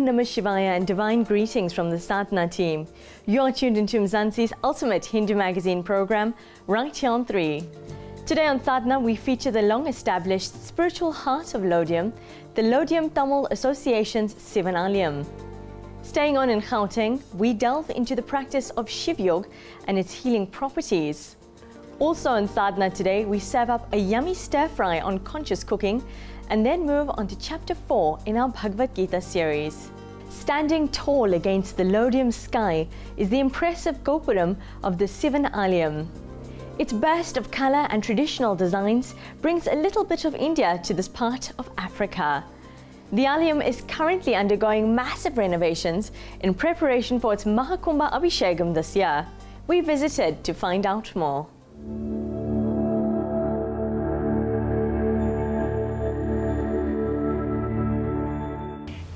Namah Shivaya and divine greetings from the Sadhana team. You're tuned into Mzansi's ultimate Hindu magazine program, right here on 3. Today on Sadhana, we feature the long-established spiritual heart of Laudium, the Ladium Tamil Association's Sivan Alayam. Staying on in Gauteng, we delve into the practice of Shiv Yoga and its healing properties. Also on Sadhana today, we serve up a yummy stir-fry on conscious cooking and then move on to chapter 4 in our Bhagavad Gita series. Standing tall against the Laudium sky is the impressive Gopuram of the Sivan Alayam. Its burst of colour and traditional designs brings a little bit of India to this part of Africa. The Alayam is currently undergoing massive renovations in preparation for its Mahakumbha Abhishekam this year. We visited to find out more.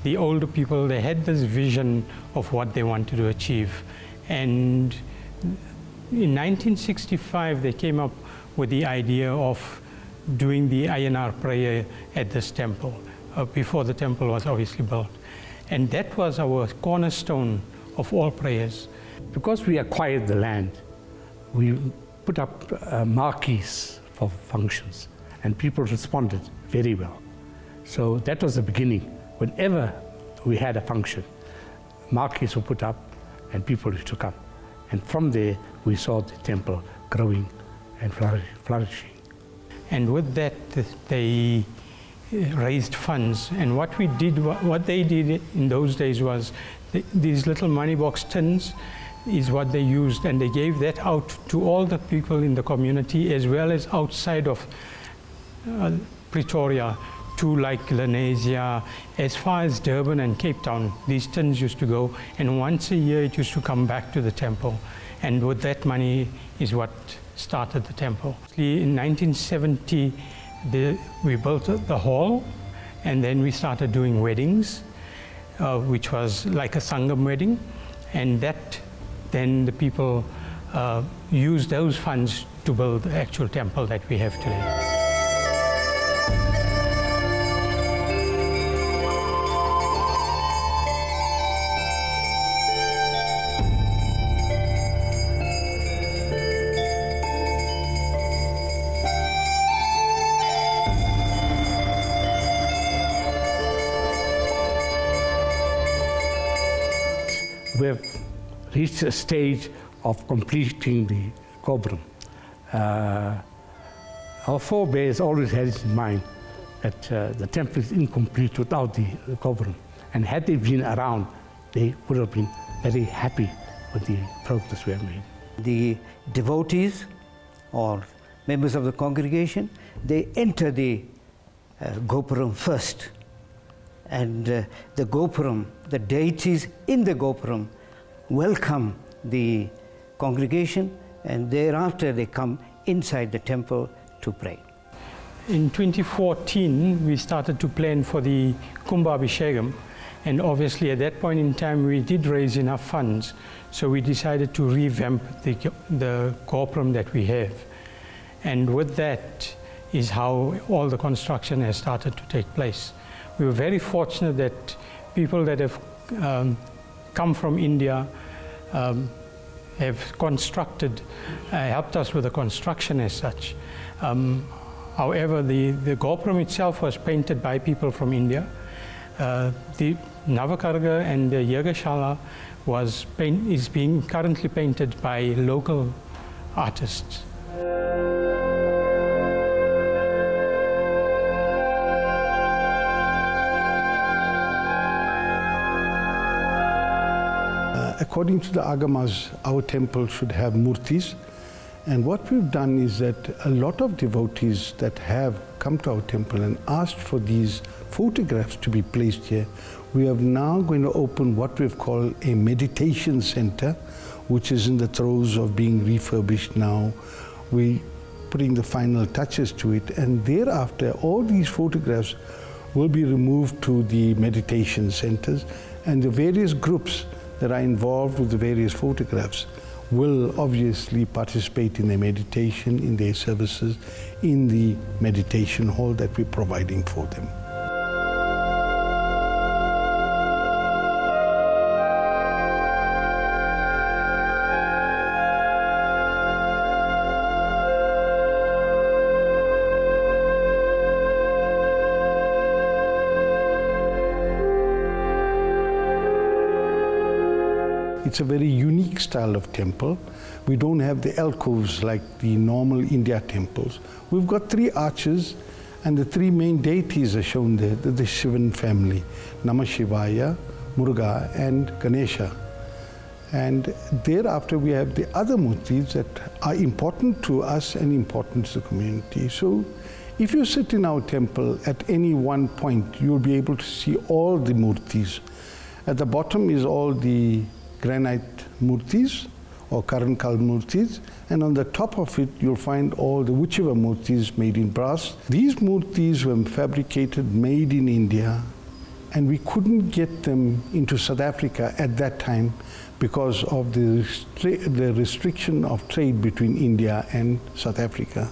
The older people, they had this vision of what they wanted to achieve. And in 1965, they came up with the idea of doing the INR prayer at this temple, before the temple was obviously built. And that was our cornerstone of all prayers. Because we acquired the land, we put up marquees for functions, and people responded very well. So that was the beginning. Whenever we had a function, marquees were put up and people used to come. And from there, we saw the temple growing and flourishing. And with that, they raised funds. And what they did in those days was, these little money box tins is what they used, and they gave that out to all the people in the community, as well as outside of Pretoria, to like Lenasia, as far as Durban and Cape Town. These tins used to go, and once a year it used to come back to the temple. And with that money is what started the temple. In 1970, we built the hall, and then we started doing weddings, which was like a Sangam wedding, and then the people used those funds to build the actual temple that we have today. We have reached a stage of completing the Gopuram. Our forebears always had it in mind that the temple is incomplete without the Gopuram. And had they been around, they would have been very happy with the progress we have made. The devotees or members of the congregation, they enter the Gopuram first. And the Gopuram, the deities in the Gopuram, welcome the congregation, and thereafter they come inside the temple to pray. In 2014, we started to plan for the Kumbha Abhishekam, and obviously at that point in time we did raise enough funds, so we decided to revamp the Gopuram that we have. And with that is how all the construction has started to take place. We were very fortunate that people that have come from India have constructed, helped us with the construction as such. However, the Gopuram itself was painted by people from India. The Navakarga and the Yagashala is being currently painted by local artists. According to the Agamas, our temple should have murtis. And what we've done is that a lot of devotees that have come to our temple and asked for these photographs to be placed here, we are now going to open what we've called a meditation center, which is in the throes of being refurbished now. We're putting the final touches to it, and thereafter all these photographs will be removed to the meditation centers, and the various groups that are involved with the various photographs will obviously participate in their meditation, in their services, in the meditation hall that we're providing for them. It's a very unique style of temple. We don't have the alcoves like the normal India temples. We've got 3 arches, and the 3 main deities are shown there, the Shivan family, Namah Shivaya, Muruga, and Ganesha. And thereafter we have the other murtis that are important to us and important to the community. So if you sit in our temple at any one point, you'll be able to see all the murtis. At the bottom is all the granite murtis or Karankal murtis, and on the top of it you'll find all the whichever murtis made in brass. These murtis were fabricated, made in India, and we couldn't get them into South Africa at that time because of the restriction of trade between India and South Africa.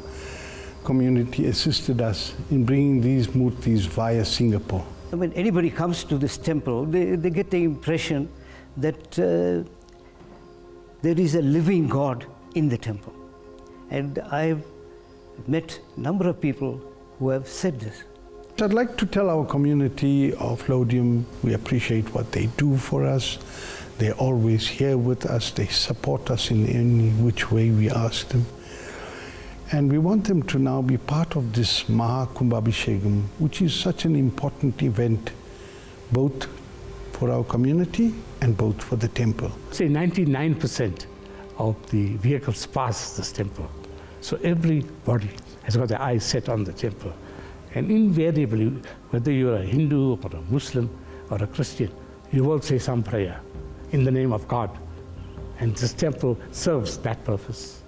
Community assisted us in bringing these murtis via Singapore. When anybody comes to this temple, they get the impression that there is a living God in the temple. And I've met a number of people who have said this. I'd like to tell our community of Laudium, we appreciate what they do for us. They're always here with us. They support us in any which way we ask them. And we want them to now be part of this Maha Kumbhabhishekam, which is such an important event, both for our community and both for the temple. Say 99% of the vehicles pass this temple. So everybody has got their eyes set on the temple. And invariably, whether you're a Hindu or a Muslim or a Christian, you will say some prayer in the name of God. And this temple serves that purpose.